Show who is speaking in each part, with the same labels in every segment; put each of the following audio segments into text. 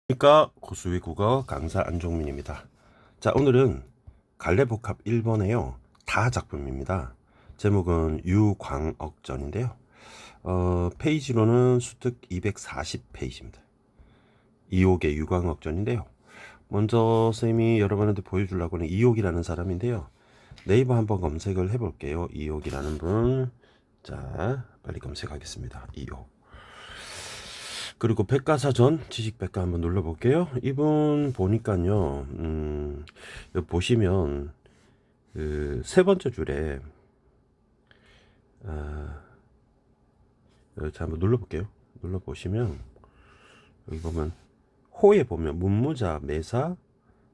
Speaker 1: 그러니까 고수의 국어 강사 안종민입니다. 자, 오늘은 갈래복합 1번에요. 다 작품입니다. 제목은 유광억전인데요. 페이지로는 수특 240페이지입니다. 이옥의 유광억전인데요. 먼저 쌤이 여러분한테 보여주려고 하는 이옥이라는 사람인데요. 네이버 한번 검색을 해볼게요. 이옥이라는 분. 자, 빨리 검색하겠습니다. 이옥. 그리고 백과사전 지식백과 한번 눌러볼게요. 이분 보니까요, 여기 보시면 그 세 번째 줄에 여기 한번 눌러볼게요. 눌러보시면 여기 보면 호에 보면 문무자, 매사,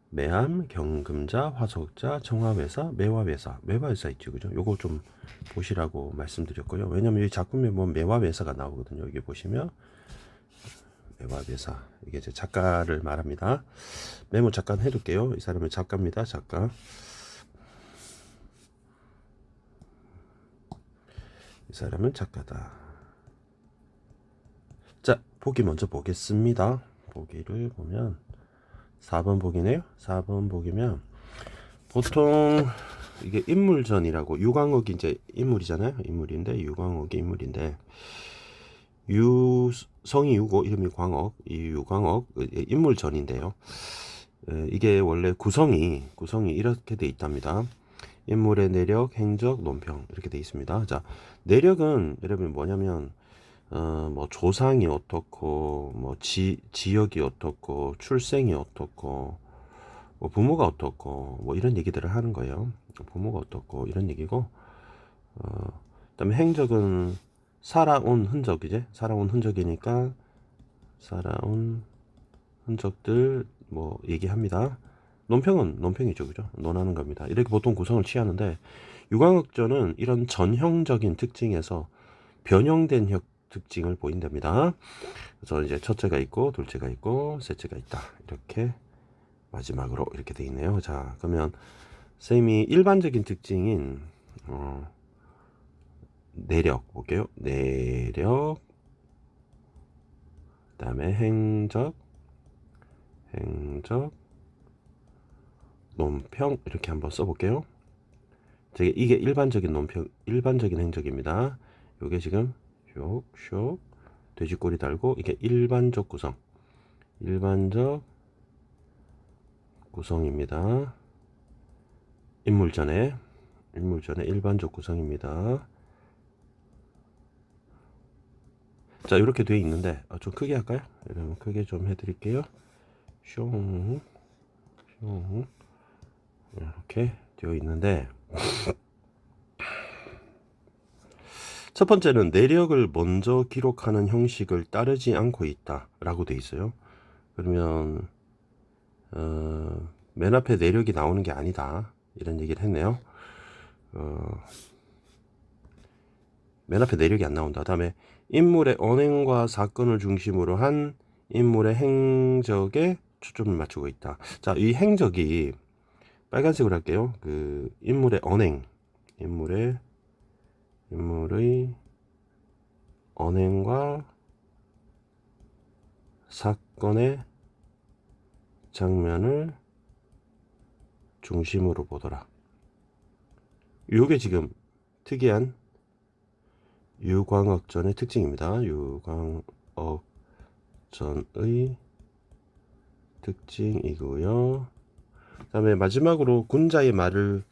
Speaker 1: 매암, 경금자, 화석자, 정화외사, 매화외사, 매화외사 있죠, 그죠? 요거 좀 보시라고 말씀드렸고요. 왜냐면 이 작품에 보면 매화외사가 나오거든요. 여기 보시면 매화외사, 이게 제 작가를 말합니다. 메모 잠깐 해둘게요. 이 사람은 작가입니다. 작가. 이 사람은 작가다. 자, 보기 먼저 보겠습니다. 보기를 보면 4번 보기네요. 4번 보기면 보통 이게 인물전이라고, 유광옥이 이제 인물이잖아요. 인물인데 유광옥이 인물인데 성이 유고 이름이 광옥, 이 유광옥 인물전인데요. 이게 원래 구성이 이렇게 돼 있답니다. 인물의 내력, 행적, 논평 이렇게 돼 있습니다. 자, 내력은 여러분 뭐냐면 뭐 조상이 어떻고, 뭐 지역이 어떻고, 출생이 어떻고, 뭐 부모가 어떻고, 뭐 이런 얘기들을 하는 거예요. 부모가 어떻고 이런 얘기고, 그다음에 행적은 살아온 흔적이제, 살아온 흔적이니까 살아온 흔적들 뭐 얘기합니다. 논평은 논평이죠, 그죠? 논하는 겁니다. 이렇게 보통 구성을 취하는데 유광흑전은 이런 전형적인 특징에서 변형된 특징을 보인답니다. 그래서 이제 첫째가 있고, 둘째가 있고, 셋째가 있다. 이렇게 마지막으로 이렇게 돼 있네요. 자, 그러면 쌤이 일반적인 특징인 내력 볼게요. 내력, 그다음에 행적, 논평 이렇게 한번 써볼게요. 이게 일반적인 논평, 일반적인 행적입니다. 요게 지금 쇽 돼지꼬리 달고, 이게 일반적 구성입니다. 인물전의 일반적 구성입니다. 자, 이렇게 되어 있는데 좀 크게 할까요? 여러분 크게 좀 해드릴게요. 슝 이렇게 되어 있는데, 첫 번째는 내력을 먼저 기록하는 형식을 따르지 않고 있다 라고 되어 있어요. 그러면 맨 앞에 내력이 나오는 게 아니다 이런 얘기를 했네요. 맨 앞에 내력이 안 나온다. 다음에 인물의 언행과 사건을 중심으로 한 인물의 행적에 초점을 맞추고 있다. 자, 이 행적이 빨간색으로 할게요. 그 인물의 언행, 인물의 언행과 사건의 장면을 중심으로 보더라. 이게 지금 특이한 유광억전의 특징입니다. 유광억전의 특징이고요. 그 다음에 마지막으로 군자의 말을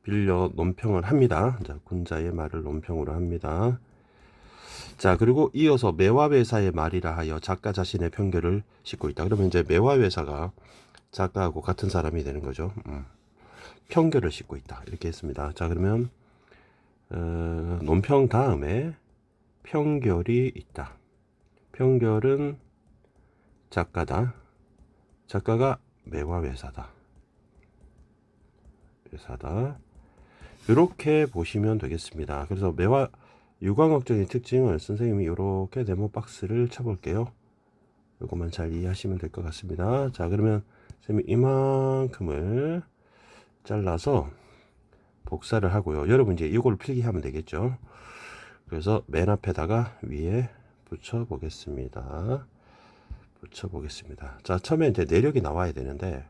Speaker 1: 빌려 논평을 합니다. 자, 군자의 말을 논평으로 합니다. 자, 그리고 이어서 매화외사의 말이라 하여 작가 자신의 편견을 싣고 있다. 그러면 이제 매화외사가 작가하고 같은 사람이 되는 거죠. 편견을 싣고 있다. 이렇게 했습니다. 자, 그러면 논평 다음에 편결이 있다. 편결은 작가다. 작가가 매화외사다. 이렇게 보시면 되겠습니다. 그래서 유광억전의 특징을 선생님이 이렇게 네모 박스를 쳐볼게요. 이것만 잘 이해하시면 될 것 같습니다. 자, 그러면 선생님이 이만큼을 잘라서 복사를 하고요. 여러분 이제 이걸 필기하면 되겠죠. 그래서 맨 앞에다가 위에 붙여 보겠습니다. 붙여보겠습니다. 자, 처음에 이제 내력이 나와야 되는데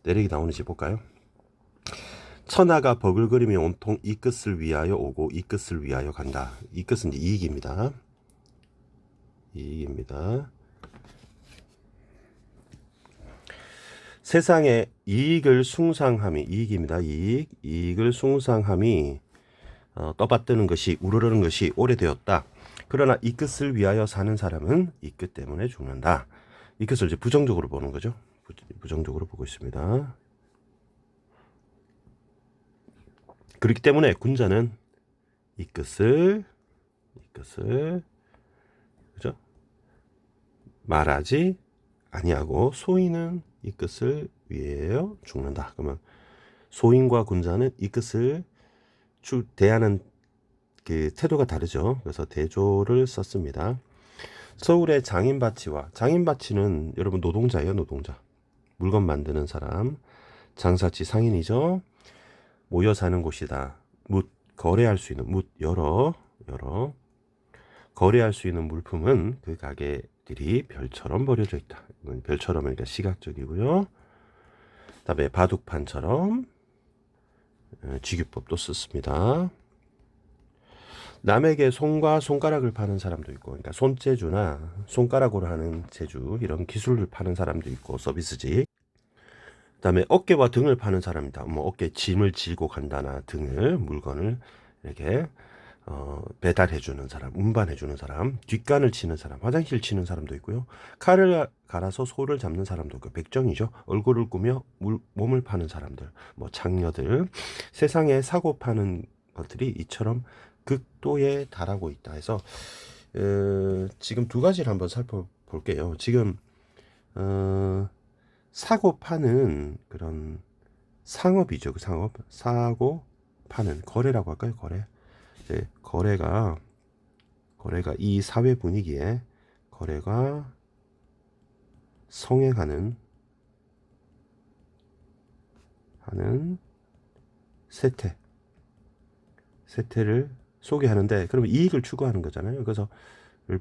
Speaker 1: 내력이 나오는지 볼까요? 천하가 버글거리며 온통 이 끝을 위하여 오고 이 끝을 위하여 간다. 이 끝은 이제 이익입니다. 이익입니다. 세상에 이익을 숭상함이 이익입니다. 이익을 숭상함이 떠받드는 것이 우러르는 것이 오래되었다. 그러나 이 끝을 위하여 사는 사람은 이 끝 때문에 죽는다. 이 끝을 이제 부정적으로 보는 거죠. 부정적으로 보고 있습니다. 그렇기 때문에 군자는 이 끝을 그죠? 말하지 아니하고 소인은 이 끝을 위하여 죽는다. 그러면 소인과 군자는 이 끝을 대하는 그 태도가 다르죠. 그래서 대조를 썼습니다. 서울의 장인바치와 장인바치는 여러분 노동자예요. 노동자. 물건 만드는 사람. 장사치 상인이죠. 모여 사는 곳이다. 묻 거래할 수 있는 묻 여러 거래할 수 있는 물품은 그 가게들이 별처럼 버려져 있다. 별처럼 그러니까 시각적이고요. 그다음에 바둑판처럼 직유법도 썼습니다. 남에게 손과 손가락을 파는 사람도 있고, 그러니까 손재주나 손가락으로 하는 재주 이런 기술을 파는 사람도 있고 서비스직. 그다음에 어깨와 등을 파는 사람이다. 뭐 어깨 짐을 지고 간다나 등을 물건을 이렇게 배달해주는 사람, 운반해주는 사람, 뒷간을 치는 사람, 화장실 치는 사람도 있고요. 칼을 갈아서 소를 잡는 사람도 있고, 백정이죠. 얼굴을 꾸며 몸을 파는 사람들, 뭐 창녀들. 세상에 사고 파는 것들이 이처럼 극도에 달하고 있다 해서 지금 두 가지를 한번 살펴볼게요. 지금 사고 파는 그런 상업이죠. 그 상업, 사고 파는 거래라고 할까요? 거래. 이제 거래가 이 사회 분위기에 거래가 성행하는 세태를 소개하는데, 그러면 이익을 추구하는 거잖아요. 그래서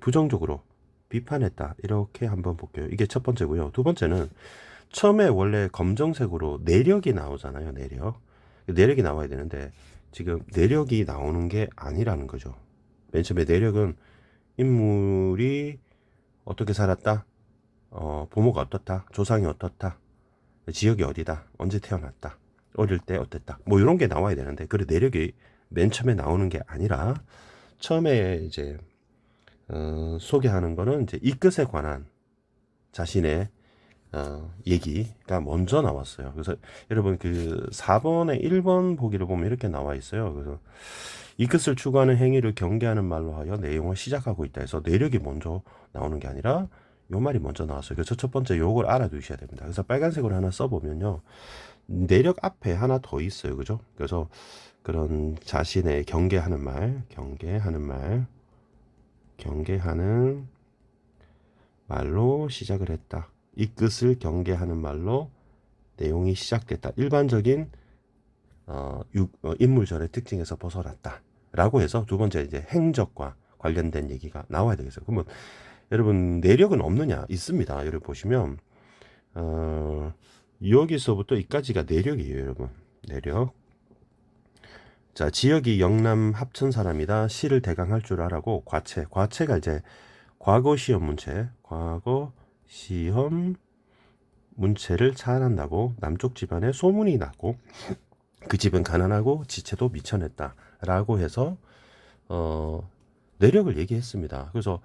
Speaker 1: 부정적으로 비판했다. 이렇게 한번 볼게요. 이게 첫 번째고요. 두 번째는 처음에 원래 검정색으로 내력이 나오잖아요. 내력이 나와야 되는데 지금 내력이 나오는 게 아니라는 거죠. 맨 처음에 내력은 인물이 어떻게 살았다, 부모가 어떻다, 조상이 어떻다, 지역이 어디다, 언제 태어났다, 어릴 때 어땠다, 뭐 이런 게 나와야 되는데, 그래 내력이 맨 처음에 나오는 게 아니라 처음에 이제 소개하는 거는 이제 이 끝에 관한 자신의 얘기가 먼저 나왔어요. 그래서 여러분 그 4번에 1번 보기를 보면 이렇게 나와 있어요. 그래서 이 끝을 추구하는 행위를 경계하는 말로 하여 내용을 시작하고 있다 해서 내력이 먼저 나오는 게 아니라 요 말이 먼저 나왔어요. 그래서 첫 번째 요걸 알아두셔야 됩니다. 그래서 빨간색으로 하나 써보면요, 내력 앞에 하나 더 있어요. 그죠? 그래서 그런 자신의 경계하는 말로 시작을 했다. 이 끝을 경계하는 말로 내용이 시작됐다. 일반적인 인물전의 특징에서 벗어났다. 라고 해서 두 번째 이제 행적과 관련된 얘기가 나와야 되겠어요. 그러면 여러분 내력은 없느냐? 있습니다. 여러분 보시면 여기서부터 이까지가 내력이에요. 여러분 내력. 자, 지역이 영남 합천 사람이다. 시를 대강 할 줄 알아고 과체가 이제 과거 시험 문체를 잘한다고 남쪽 집안에 소문이 났고 그 집은 가난하고 지체도 미천했다라고 해서 내력을 얘기했습니다. 그래서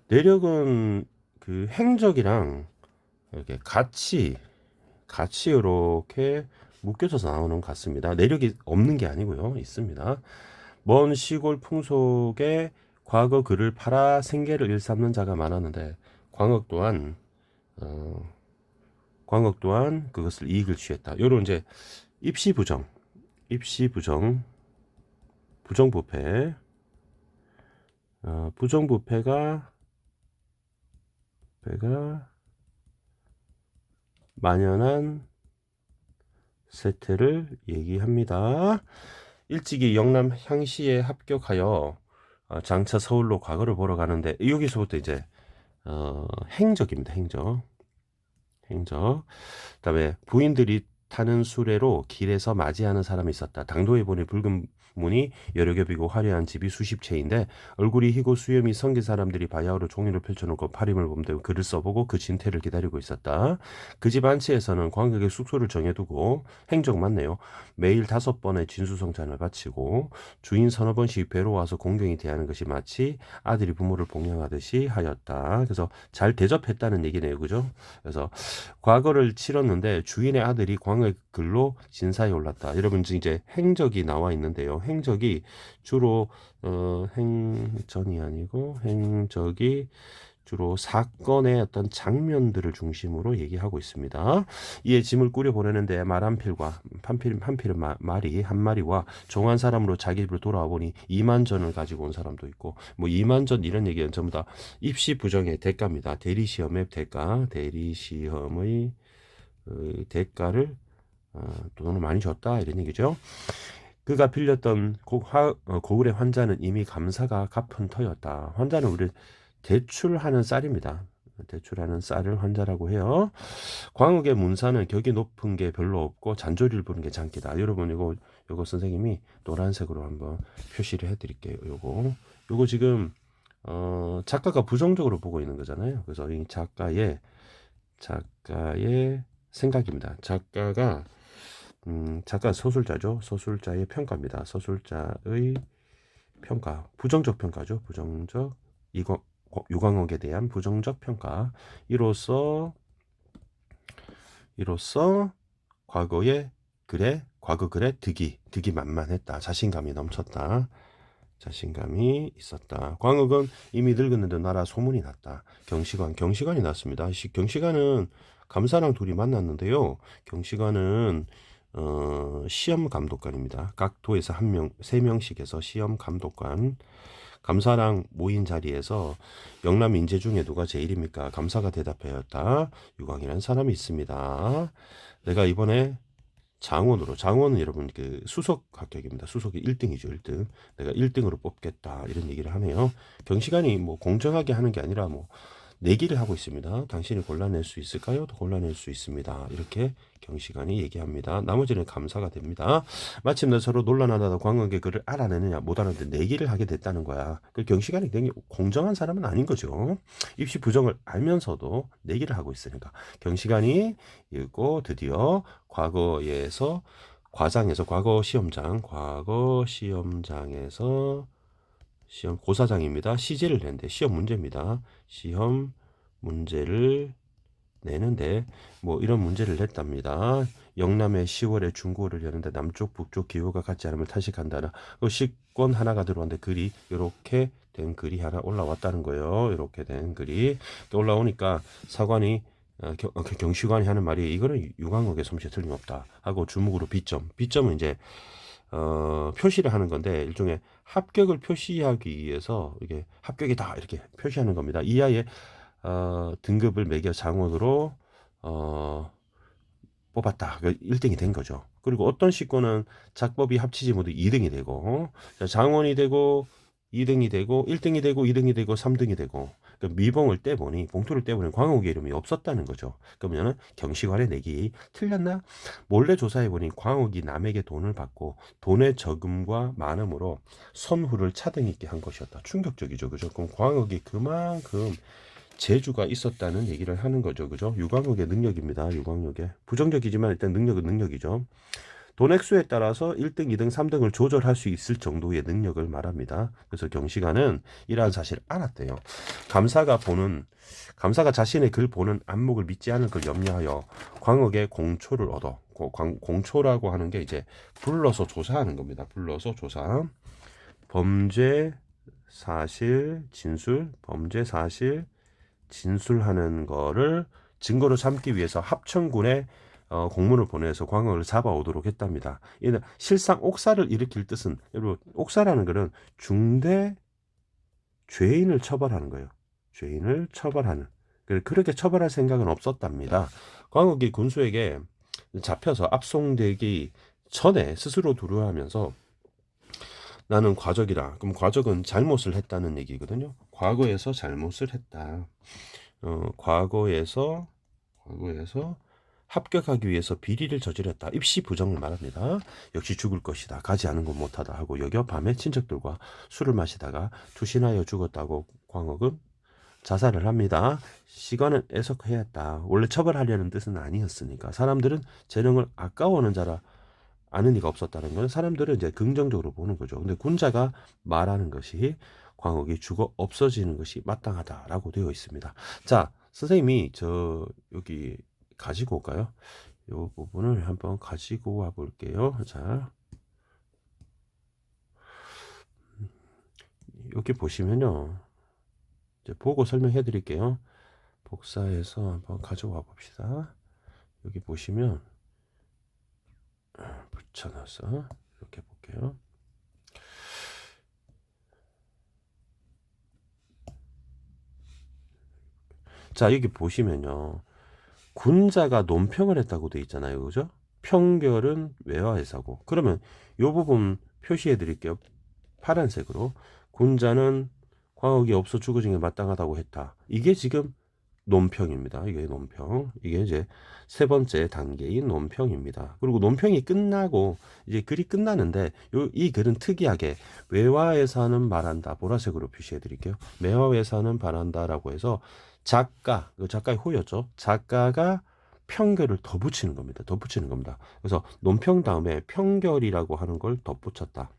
Speaker 1: 내력은 그 행적이랑 이렇게 같이 이렇게 묶여져서 나오는 것 같습니다. 내력이 없는 게 아니고요, 있습니다. 먼 시골 풍속에 과거 그를 팔아 생계를 일삼는 자가 많았는데 광역 또한 그것을 이익을 취했다. 요런 이제 부정부패가 만연한 세태를 얘기합니다. 일찍이 영남 향시에 합격하여 장차 서울로 과거를 보러 가는데, 여기서부터 이제 행적입니다. 행적. 그다음에 부인들이 타는 수레로 길에서 맞이하는 사람이 있었다. 당도해 보니 붉은 문이 여러 겹이고 화려한 집이 수십 채인데 얼굴이 희고 수염이 성긴 사람들이 바야흐로 종이를 펼쳐놓고 파림을 봄대고 글을 써보고 그 진퇴를 기다리고 있었다. 그 집 안치에서는 관객의 숙소를 정해두고 행적 맞네요. 매일 5번의 진수성찬을 바치고 주인 서너 번씩 배로 와서 공경히 대하는 것이 마치 아들이 부모를 봉양하듯이 하였다. 그래서 잘 대접했다는 얘기네요. 그죠? 그래서 과거를 치렀는데 주인의 아들이 광의 글로 진사에 올랐다. 여러분 이제 행적이 나와 있는데요. 행적이 주로 행전이 아니고 행적이 주로 사건의 어떤 장면들을 중심으로 얘기하고 있습니다. 이에 짐을 꾸려 보내는데 말 한 필과 한 필은 말이 한 마리와 종한 사람으로 자기 집으로 돌아와 보니 2만 전을 가지고 온 사람도 있고 뭐 2만 전 이런 얘기는 전부 다 입시 부정의 대가입니다. 대리 시험의 대가, 대리 시험의 대가를 돈을 많이 줬다 이런 얘기죠. 그가 빌렸던 고을의 환자는 이미 감사가 갚은 터였다. 환자는 우리 대출하는 쌀입니다. 대출하는 쌀을 환자라고 해요. 광흑의 문사는 격이 높은 게 별로 없고 잔소리를 부르는 게 장기다. 여러분 요거 선생님이 노란색으로 한번 표시를 해드릴게요. 요거 지금 작가가 부정적으로 보고 있는 거잖아요. 그래서 이 작가의 생각입니다. 작가 소설자죠. 소설자의 평가입니다. 소설자의 평가, 부정적 평가죠. 부정적 유광옥에 대한 부정적 평가. 이로써 과거 글에 득이 만만했다. 자신감이 넘쳤다. 자신감이 있었다. 광흑은 이미 늙었는데 나라 소문이 났다. 경시관이 났습니다. 경시관은 감사랑 둘이 만났는데요. 경시관은 시험 감독관입니다. 각 도에서 3명씩 해서 시험 감독관. 감사랑 모인 자리에서 영남 인재 중에 누가 제일입니까? 감사가 대답하였다. 유광이라는 사람이 있습니다. 내가 이번에 장원은 여러분 그 수석 합격입니다. 수석이 1등이죠. 1등. 내가 1등으로 뽑겠다. 이런 얘기를 하네요. 경시관이 뭐 공정하게 하는 게 아니라 뭐 내기를 하고 있습니다. 당신이 골라낼 수 있을까요? 골라낼 수 있습니다. 이렇게 경시관이 얘기합니다. 나머지는 감사가 됩니다. 마침내 서로 논란하다가 광흑의 글을 알아내느냐 못 알아내는데 내기를 하게 됐다는 거야. 그 경시관이 굉장히 공정한 사람은 아닌 거죠. 입시 부정을 알면서도 내기를 하고 있으니까. 경시관이 읽고 드디어 과거 시험장에서 시험 고사장입니다. 시제를 냈는데 시험 문제입니다. 시험 문제를 내는데 뭐 이런 문제를 냈답니다. 영남의 10월에 중고를 여는데 남쪽 북쪽 기후가 같지 않으면 탈식한다나 그 식권 하나가 들어왔는데 글이 이렇게 된 글이 하나 올라왔다는 거예요. 이렇게 된 글이 올라오니까 사관이 경시관이 하는 말이 이거는 유광옥의 솜씨에 틀림없다 하고 주목으로 B점은 이제 표시를 하는 건데 일종의 합격을 표시하기 위해서 이게 합격이다 이렇게 표시하는 겁니다. 이 아이의 등급을 매겨 장원으로 뽑았다. 1등이 된 거죠. 그리고 어떤 식권은 작법이 합치지 모두 2등이 되고 장원이 되고 2등이 되고 1등이 되고 2등이 되고 3등이 되고 미봉을 떼보니 봉투를 떼보니 광옥의 이름이 없었다는 거죠. 그러면은 경시관의 내기 틀렸나? 몰래 조사해보니 광옥이 남에게 돈을 받고 돈의 저금과 많음으로 선후를 차등 있게 한 것이었다. 충격적이죠. 그죠? 그럼 광옥이 그만큼 재주가 있었다는 얘기를 하는 거죠. 그죠? 유광옥의 능력입니다. 유광옥의 부정적이지만 일단 능력은 능력이죠. 돈 액수에 따라서 1등, 2등, 3등을 조절할 수 있을 정도의 능력을 말합니다. 그래서 경시관은 이러한 사실을 알았대요. 감사가 자신의 글 보는 안목을 믿지 않을 걸 염려하여 광옥의 공초를 얻어. 공초라고 하는 게 이제 불러서 조사하는 겁니다. 불러서 조사. 범죄 사실 진술하는 거를 증거로 삼기 위해서 합천군에 공문을 보내서 광역을 잡아오도록 했답니다. 이는 실상 옥사를 일으킬 뜻은 여러분 옥사라는 것은 중대 죄인을 처벌하는 거예요. 죄인을 처벌하는. 그렇게 처벌할 생각은 없었답니다. 광역이 군수에게 잡혀서 압송되기 전에 스스로 두려워하면서 나는 과적이다. 그럼 과적은 잘못을 했다는 얘기거든요. 과거에서 잘못을 했다. 과거에서 합격하기 위해서 비리를 저질렀다. 입시 부정을 말합니다. 역시 죽을 것이다. 가지 않은 것 못하다 하고 여겨 밤에 친척들과 술을 마시다가 투신하여 죽었다고 광옥은 자살을 합니다. 시간은 애석해야 했다. 원래 처벌하려는 뜻은 아니었으니까. 사람들은 재능을 아까워하는 자라 아는 이가 없었다는 건 사람들은 이제 긍정적으로 보는 거죠. 근데 군자가 말하는 것이 광옥이 죽어 없어지는 것이 마땅하다라고 되어 있습니다. 자, 선생님이 저 여기 가지고 올까요? 이 부분을 한번 가지고 와 볼게요. 자, 여기 보시면요. 이제 보고 설명해 드릴게요. 복사해서 한번 가져와 봅시다. 여기 보시면 붙여놔서 이렇게 볼게요. 자, 여기 보시면요. 군자가 논평을 했다고 돼 있잖아요. 그죠? 평결은 외화해사고. 그러면 이 부분 표시해 드릴게요. 파란색으로. 군자는 광옥이 없어 죽어진 게 마땅하다고 했다. 이게 지금 논평입니다. 이게 논평. 이게 이제 세 번째 단계인 논평입니다. 그리고 논평이 끝나고 이제 글이 끝나는데 이 글은 특이하게 외화에서는 말한다. 보라색으로 표시해 드릴게요. 외화에서는 말한다라고 해서 작가의 호였죠. 작가가 평결을 덧붙이는 겁니다. 덧붙이는 겁니다. 그래서 논평 다음에 평결이라고 하는 걸 덧붙였다.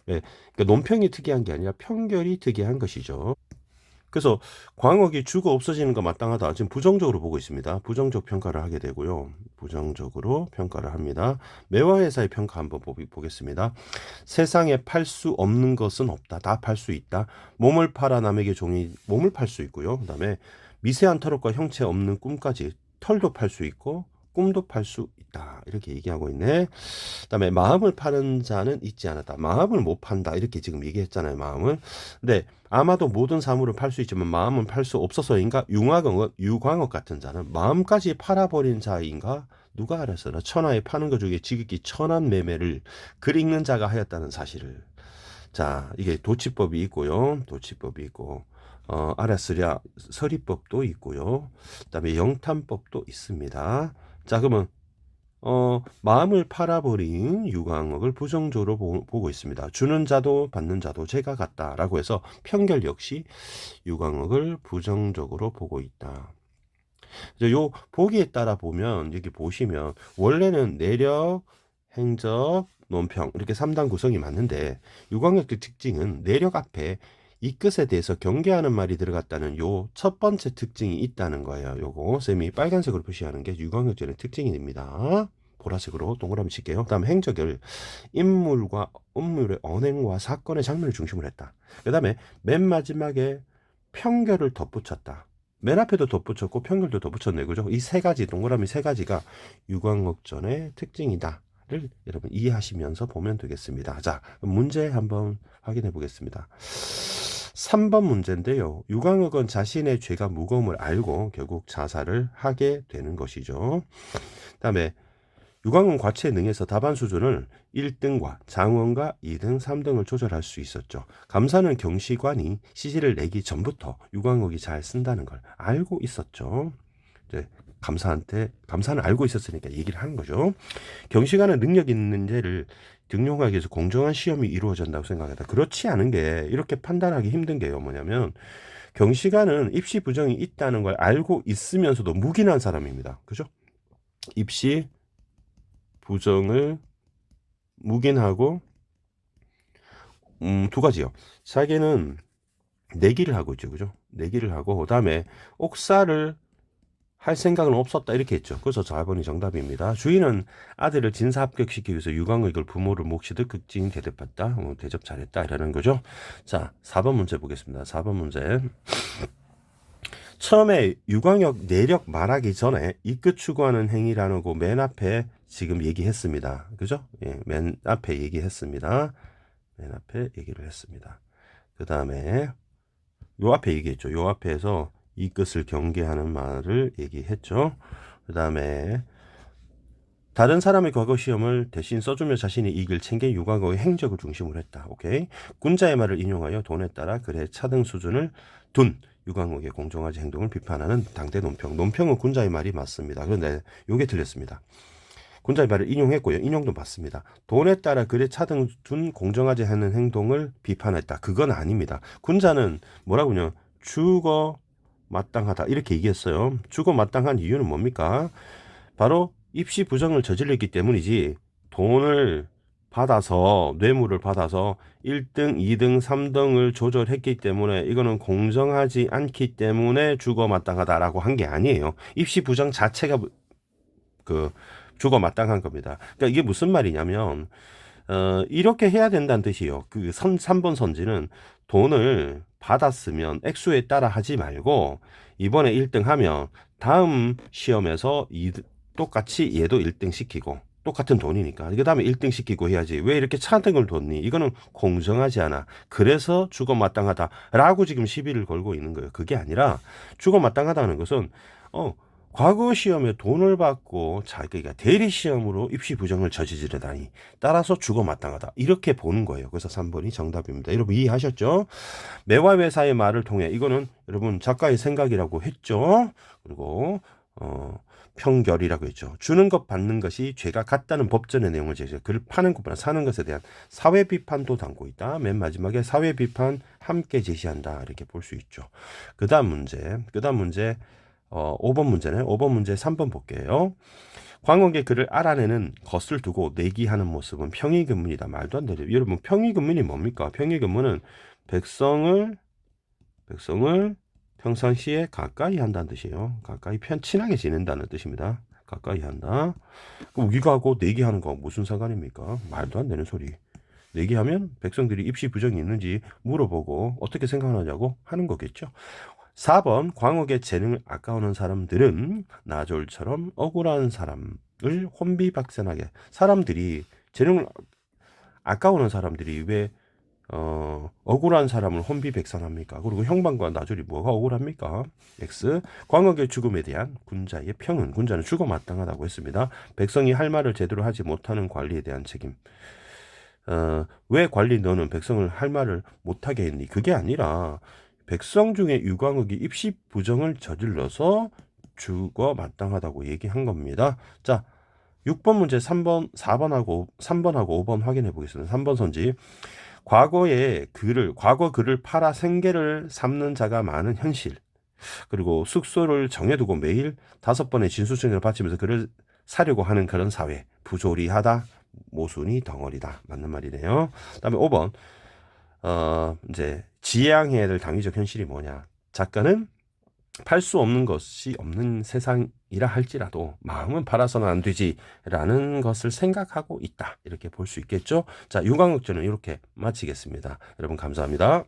Speaker 1: 예, 그러니까 논평이 특이한 게 아니라 평결이 특이한 것이죠. 그래서 광옥이 죽어 없어지는 거 마땅하다. 지금 부정적으로 보고 있습니다. 부정적 평가를 하게 되고요. 부정적으로 평가를 합니다. 매화회사의 평가 한번 보겠습니다. 세상에 팔 수 없는 것은 없다. 다 팔 수 있다. 몸을 팔아 남에게 종이 몸을 팔 수 있고요. 그다음에 미세한 털옷과 형체 없는 꿈까지 털도 팔 수 있고 꿈도 팔 수 있다. 이렇게 얘기하고 있네. 그다음에 마음을 파는 자는 있지 않았다. 마음을 못 판다. 이렇게 지금 얘기했잖아요. 마음을. 근데 아마도 모든 사물을 팔 수 있지만 마음은 팔 수 없어서인가? 유광옥 같은 자는 마음까지 팔아버린 자인가? 누가 알았으나 천하에 파는 것 중에 지극히 천한 매매를 글 읽는 자가 하였다는 사실을. 자, 이게 도치법이 있고요. 도치법이 있고 알았으랴 서리법도 있고요. 그다음에 영탄법도 있습니다. 자, 그러면 마음을 팔아버린 유광옥을 부정적으로 보고 있습니다. 주는 자도 받는 자도 제가 같다라고 해서 평결 역시 유광옥을 부정적으로 보고 있다. 이제 요 보기에 따라 보면 여기 보시면 원래는 내력, 행적, 논평 이렇게 3단 구성이 맞는데 유광역의 특징은 내력 앞에 이 끝에 대해서 경계하는 말이 들어갔다는 요 첫 번째 특징이 있다는 거예요. 요거 쌤이 빨간색으로 표시하는 게 유광역절의 특징입니다. 보라색으로 동그라미 칠게요. 그다음 행적을 인물과 음물의 언행과 사건의 장면을 중심으로 했다. 그다음에 맨 마지막에 평결을 덧붙였다. 맨 앞에도 덧붙였고 평결도 덧붙였네. 그죠? 이 세 가지 동그라미 세 가지가 유광옥전의 특징이다를 여러분 이해하시면서 보면 되겠습니다. 자, 문제 한번 확인해 보겠습니다. 3번 문제인데요. 유광옥은 자신의 죄가 무거움을 알고 결국 자살을 하게 되는 것이죠. 그다음에 유광은 과체에 능해서 답안 수준을 1등과 장원과 2등, 3등을 조절할 수 있었죠. 감사는 경시관이 시시를 내기 전부터 유광옥이 잘 쓴다는 걸 알고 있었죠. 이제 감사는 알고 있었으니까 얘기를 하는 거죠. 경시관은 능력 있는 죄를 등용하기 위해서 공정한 시험이 이루어진다고 생각한다. 그렇지 않은 게 이렇게 판단하기 힘든 게요. 뭐냐면 경시관은 입시 부정이 있다는 걸 알고 있으면서도 묵인한 사람입니다. 그죠? 입시 부정을 묵인하고 두 가지요. 자기는 내기를 하고 있죠. 그죠? 내기를 하고 그다음에 옥사를 할 생각은 없었다 이렇게 했죠. 그래서 4번이 정답입니다. 주인은 아들을 진사 합격시키기 위해서 유광옥을 부모를 몫이듯 극진 대접했다. 대접 잘했다 이라는 거죠. 자, 4번 문제 보겠습니다. 4번 문제. 처음에 유광역 내력 말하기 전에 이 끝 추구하는 행위라는 거 맨 앞에 지금 얘기했습니다. 그죠? 예, 맨 앞에 얘기했습니다. 맨 앞에 얘기를 했습니다. 그 다음에 요 앞에 얘기했죠. 요 앞에서 이 끝을 경계하는 말을 얘기했죠. 그 다음에 다른 사람의 과거 시험을 대신 써주며 자신이 이길 챙긴 유광옥의 행적을 중심으로 했다. 오케이. 군자의 말을 인용하여 돈에 따라 글의 차등 수준을 둔 유광옥의 공정하지 행동을 비판하는 당대 논평. 논평은 군자의 말이 맞습니다. 그런데 이게 틀렸습니다. 군자의 말을 인용했고요. 인용도 맞습니다. 돈에 따라 글의 차등 둔 공정하지 않은 행동을 비판했다. 그건 아닙니다. 군자는 뭐라고요? 주거 마땅하다 이렇게 얘기했어요. 주거 마땅한 이유는 뭡니까? 바로 입시 부정을 저질렀기 때문이지 돈을 받아서 뇌물을 받아서 1등, 2등, 3등을 조절했기 때문에 이거는 공정하지 않기 때문에 주거 마땅하다라고 한 게 아니에요. 입시 부정 자체가 그 주거 마땅한 겁니다. 그러니까 이게 무슨 말이냐면 이렇게 해야 된다는 뜻이에요. 그 3번 선지는 돈을 받았으면 액수에 따라 하지 말고 이번에 1등 하면 다음 시험에서 똑같이 얘도 1등 시키고 똑같은 돈이니까 그 다음에 1등 시키고 해야지 왜 이렇게 차등을 뒀니? 이거는 공정하지 않아. 그래서 주거 마땅하다라고 지금 시비를 걸고 있는 거예요. 그게 아니라 주거 마땅하다는 것은 과거 시험에 돈을 받고 자기가 대리 시험으로 입시 부정을 저지르다니 따라서 주거 마땅하다 이렇게 보는 거예요. 그래서 3번이 정답입니다. 여러분 이해하셨죠? 매와 매사의 말을 통해 이거는 여러분 작가의 생각이라고 했죠. 그리고 평결이라고 했죠. 주는 것 받는 것이 죄가 같다는 법전의 내용을 제시해 글을 파는 것보다 사는 것에 대한 사회 비판도 담고 있다. 맨 마지막에 사회 비판 함께 제시한다 이렇게 볼 수 있죠. 그다음 문제 5번 문제네. 5번 문제 3번 볼게요. 광옥의 글을 알아내는 것을 두고 내기하는 모습은 평의근문이다. 말도 안 되죠. 여러분 평의근문이 뭡니까? 평의근문은 백성을 평상시에 가까이 한다는 뜻이에요. 가까이 친하게 지낸다는 뜻입니다. 가까이 한다. 그럼 우리가하고 내기하는 거 무슨 상관입니까? 말도 안 되는 소리. 내기하면 백성들이 입시 부정이 있는지 물어보고 어떻게 생각하냐고 하는 거겠죠. 4번 광옥의 재능을 아까워하는 사람들은 나졸처럼 억울한 사람을 혼비박산하게 사람들이 재능을 아까워하는 사람들이 왜 억울한 사람을 혼비백산합니까? 그리고 형방과 나졸이 뭐가 억울합니까? X. 광옥의 죽음에 대한 군자의 평은 군자는 죽어 마땅하다고 했습니다. 백성이 할 말을 제대로 하지 못하는 관리에 대한 책임. 왜 관리 너는 백성을 할 말을 못하게 했니? 그게 아니라 백성 중에 유광옥이 입시 부정을 저질러서 죽어 마땅하다고 얘기한 겁니다. 자, 6번 문제 4번하고 5번 확인해 보겠습니다. 3번 선지. 과거 글을 팔아 생계를 삼는 자가 많은 현실. 그리고 숙소를 정해두고 매일 5번의 진수청을 바치면서 글을 사려고 하는 그런 사회. 부조리하다, 모순이 덩어리다. 맞는 말이네요. 그다음에 5번. 이제 지향해야 될 당위적 현실이 뭐냐? 작가는 팔 수 없는 것이 없는 세상이라 할지라도 마음은 팔아서는 안 되지라는 것을 생각하고 있다. 이렇게 볼 수 있겠죠? 자, 유광옥전은 이렇게 마치겠습니다. 여러분 감사합니다.